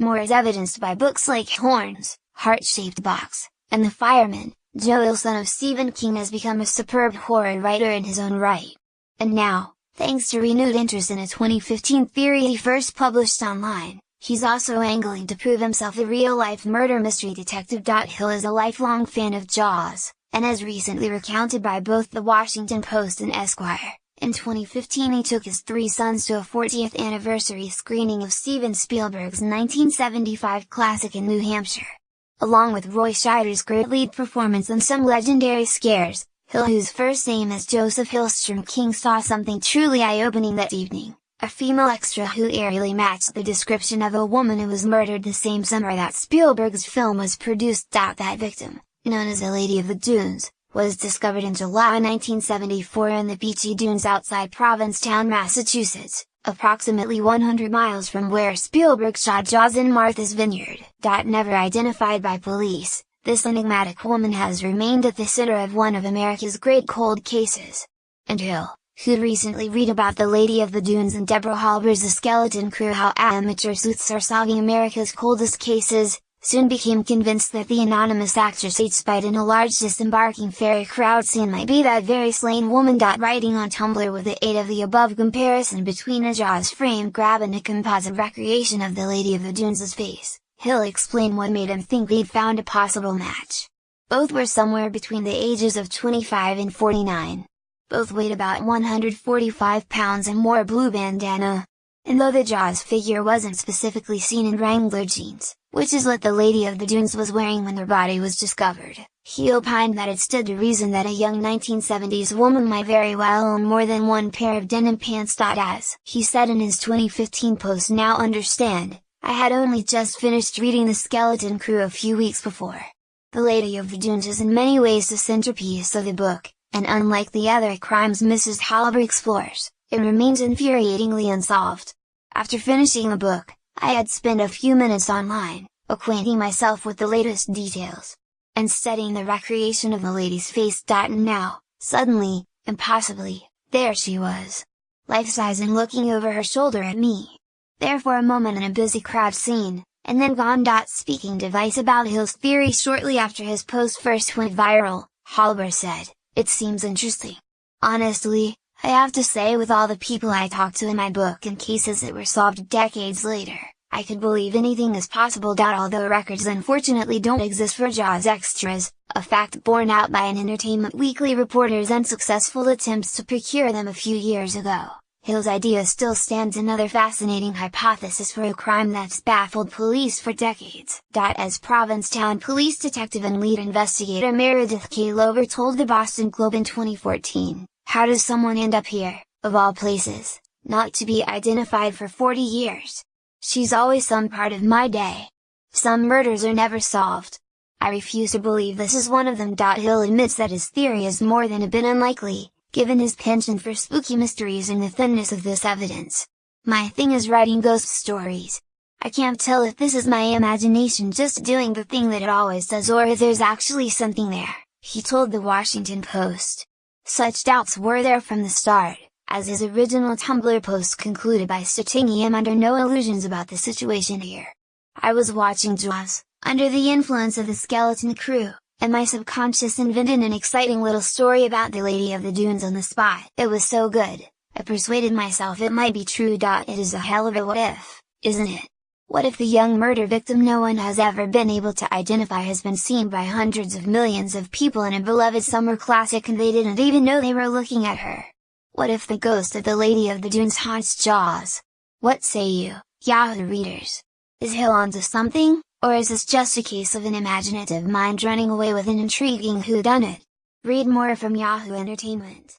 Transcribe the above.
More is evidenced by books like Horns, Heart-Shaped Box, and The Fireman. Joe Hill, son of Stephen King, has become a superb horror writer in his own right. And now, thanks to renewed interest in a 2015 theory he first published online, he's also angling to prove himself a real-life murder mystery detective. Hill is a lifelong fan of Jaws, and as recently recounted by both The Washington Post and Esquire, in 2015 he took his 3 sons to a 40th anniversary screening of Steven Spielberg's 1975 classic in New Hampshire. Along with Roy Scheider's great lead performance and some legendary scares, Hill, whose first name is Joseph Hillstrom King, saw something truly eye-opening that evening. A female extra who eerily matched the description of a woman who was murdered the same summer that Spielberg's film was produced. That victim, known as the Lady of the Dunes, was discovered in July 1974 in the beachy dunes outside Provincetown, Massachusetts, approximately 100 miles from where Spielberg shot Jaws in Martha's Vineyard. Never identified by police, this enigmatic woman has remained at the center of one of America's great cold cases. And Hill, who'd recently read about the Lady of the Dunes and Deborah Halber's The Skeleton Crew, how amateur sleuths are solving America's coldest cases, soon became convinced that the anonymous actress ate spite in a large disembarking ferry crowd scene might be that very slain woman. Writing on Tumblr with the aid of the above comparison between a Jaws frame grab and a composite recreation of the Lady of the Dunes' face, Hill explained what made him think he'd found a possible match. Both were somewhere between the ages of 25 and 49. Both weighed about 145 pounds and wore a blue bandana. And though the Jaws figure wasn't specifically seen in Wrangler jeans, which is what the Lady of the Dunes was wearing when her body was discovered, he opined that it stood to reason that a young 1970s woman might very well own more than one pair of denim pants. As he said in his 2015 post, "Now understand, I had only just finished reading The Skeleton Crew a few weeks before. The Lady of the Dunes is in many ways the centerpiece of the book, and unlike the other crimes Mrs. Halber explores, it remains infuriatingly unsolved. After finishing the book, I had spent a few minutes online, acquainting myself with the latest details, and studying the recreation of the lady's face. And now, suddenly, impossibly, there she was, life-size and looking over her shoulder at me. There for a moment in a busy crowd scene, and then gone." Speaking device about Hill's theory shortly after his post first went viral, Halber said, "It seems interesting. Honestly, I have to say, with all the people I talked to in my book and cases that were solved decades later, I could believe anything is possible. Although records unfortunately don't exist for Jaws extras, a fact borne out by an Entertainment Weekly reporter's unsuccessful attempts to procure them a few years ago, Hill's idea still stands. Another fascinating hypothesis for a crime that's baffled police for decades." As Provincetown police detective and lead investigator Meredith K. Lover told the Boston Globe in 2014, "How does someone end up here, of all places, not to be identified for 40 years? She's always some part of my day. Some murders are never solved. I refuse to believe this is one of them." Hill admits that his theory is more than a bit unlikely, given his penchant for spooky mysteries and the thinness of this evidence. "My thing is writing ghost stories. I can't tell if this is my imagination just doing the thing that it always does or if there's actually something there," he told the Washington Post. Such doubts were there from the start, as his original Tumblr post concluded by stating he am under no illusions about the situation here. "I was watching Jaws, under the influence of The Skeleton Crew, and my subconscious invented an exciting little story about the Lady of the Dunes on the spot. It was so good, I persuaded myself it might be true. It is a hell of a what if, isn't it? What if the young murder victim no one has ever been able to identify has been seen by hundreds of millions of people in a beloved summer classic and they didn't even know they were looking at her? What if the ghost of the Lady of the Dunes haunts Jaws? What say you, Yahoo readers? Is Hill onto something, or is this just a case of an imaginative mind running away with an intriguing whodunit? Read more from Yahoo Entertainment.